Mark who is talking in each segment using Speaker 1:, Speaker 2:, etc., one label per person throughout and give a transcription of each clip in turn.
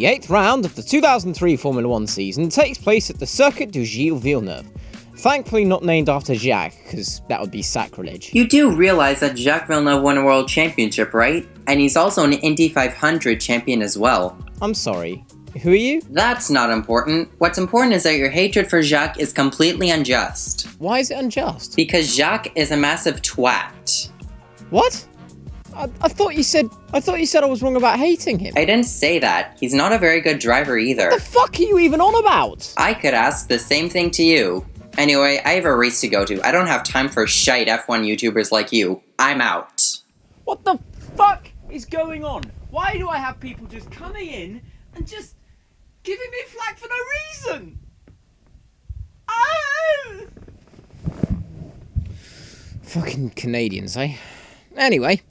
Speaker 1: The 8th round of the 2003 Formula 1 season takes place at the Circuit du Gilles Villeneuve. Thankfully not named after Jacques, because that would be sacrilege.
Speaker 2: You do realize that Jacques Villeneuve won a world championship, right? And he's also an Indy 500 champion as well.
Speaker 1: I'm sorry, who are you?
Speaker 2: That's not important. What's important is that your hatred for Jacques is completely unjust.
Speaker 1: Why is it unjust?
Speaker 2: Because Jacques is a massive twat.
Speaker 1: What? I thought you said I was wrong about hating him.
Speaker 2: I didn't say that. He's not a very good driver either.
Speaker 1: What the fuck are you even on about?
Speaker 2: I could ask the same thing to you. Anyway, I have a race to go to. I don't have time for shite F1 YouTubers like you. I'm out.
Speaker 1: What the fuck is going on? Why do I have people just coming in and just giving me flack for no reason? Oh! Fucking Canadians, eh? Anyway,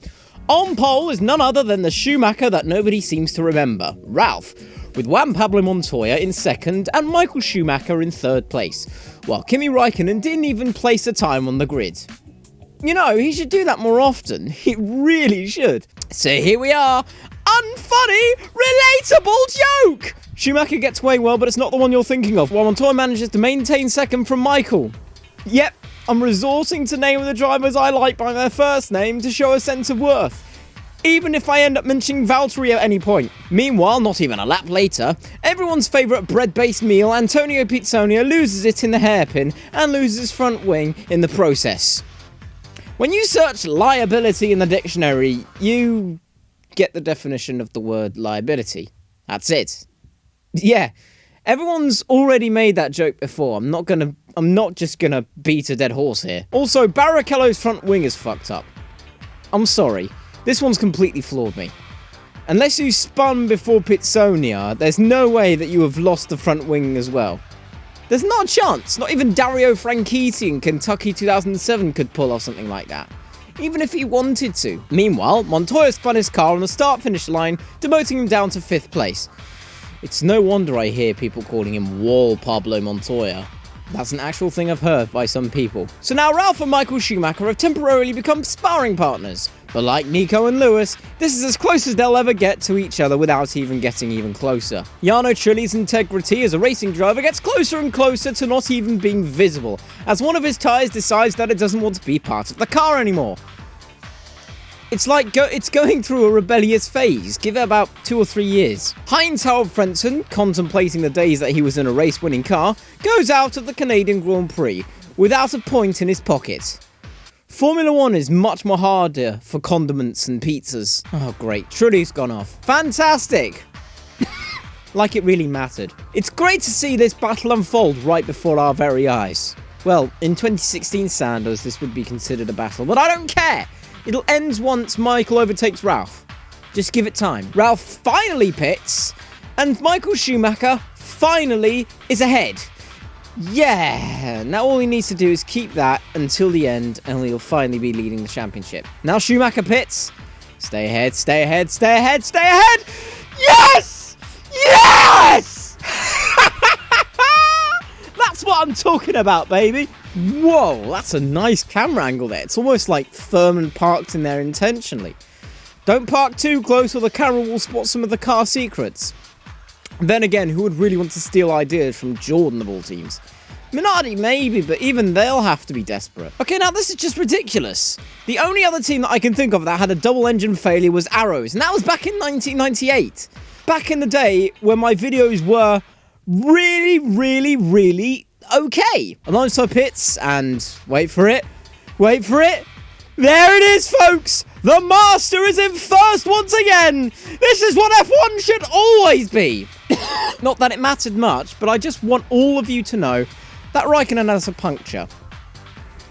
Speaker 1: on pole is none other than the Schumacher that nobody seems to remember, Ralph, with Juan Pablo Montoya in second and Michael Schumacher in third place, while Kimi Räikkönen didn't even place a time on the grid. You know, he should do that more often. He really should. So here we are. Unfunny, relatable joke! Schumacher gets away well, but it's not the one you're thinking of, while Montoya manages to maintain second from Michael. Yep, I'm resorting to name the drivers I like by their first name to show a sense of worth, even if I end up mentioning Valtteri at any point. Meanwhile, not even a lap later, everyone's favourite bread-based meal, Antonio Pizzoni, loses it in the hairpin and loses his front wing in the process. When you search liability in the dictionary, you get the definition of the word liability. That's it. Yeah, everyone's already made that joke before. I'm not just gonna beat a dead horse here. Also, Barrichello's front wing is fucked up. I'm sorry. This one's completely floored me. Unless you spun before Pitsonia, there's no way that you have lost the front wing as well. There's not a chance. Not even Dario Franchitti in Kentucky 2007 could pull off something like that, even if he wanted to. Meanwhile, Montoya spun his car on the start-finish line, demoting him down to 5th place. It's no wonder I hear people calling him Wall Pablo Montoya. That's an actual thing I've heard by some people. So now Ralph and Michael Schumacher have temporarily become sparring partners. But like Nico and Lewis, this is as close as they'll ever get to each other without even getting even closer. Jarno Trulli's integrity as a racing driver gets closer and closer to not even being visible, as one of his tyres decides that it doesn't want to be part of the car anymore. It's like it's going through a rebellious phase. Give it about 2 or 3 years. Heinz-Harald Frentzen, contemplating the days that he was in a race-winning car, goes out of the Canadian Grand Prix without a point in his pocket. Formula 1 is much more harder for condiments and pizzas. Oh great, Trulli's gone off. Fantastic! Like it really mattered. It's great to see this battle unfold right before our very eyes. Well, in 2016 Sanders, this would be considered a battle, but I don't care! It'll end once Michael overtakes Ralph. Just give it time. Ralph finally pits, and Michael Schumacher finally is ahead. Yeah, now all he needs to do is keep that until the end, and he'll finally be leading the championship. Now Schumacher pits. Stay ahead, stay ahead, stay ahead, stay ahead! Yes! Yes! That's what I'm talking about, baby. Whoa, that's a nice camera angle there. It's almost like Thurman parked in there intentionally. Don't park too close or the camera will spot some of the car secrets. Then again, who would really want to steal ideas from Jordan of all teams? Minardi maybe, but even they'll have to be desperate. Okay, now this is just ridiculous. The only other team that I can think of that had a double engine failure was Arrows, and that was back in 1998. Back in the day when my videos were really okay. Alonso pits, and wait for it. There it is, folks! The Master is in first once again! This is what F1 should always be! Not that it mattered much, but I just want all of you to know that Raikkonen has a puncture.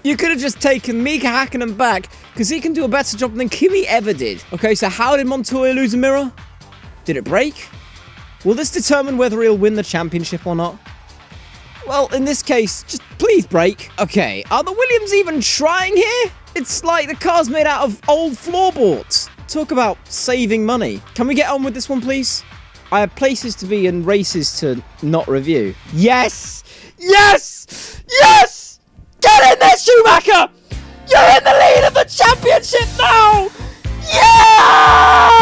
Speaker 1: You could have just taken Mika Hakkinen back, because he can do a better job than Kimi ever did. Okay, so how did Montoya lose a mirror? Did it break? Will this determine whether he'll win the championship or not? Well, in this case, just please break. Okay, are the Williams even trying here? It's like the car's made out of old floorboards. Talk about saving money. Can we get on with this one, please? I have places to be and races to not review. Yes! Yes! Yes! Get in there, Schumacher! You're in the lead of the championship now! Yes!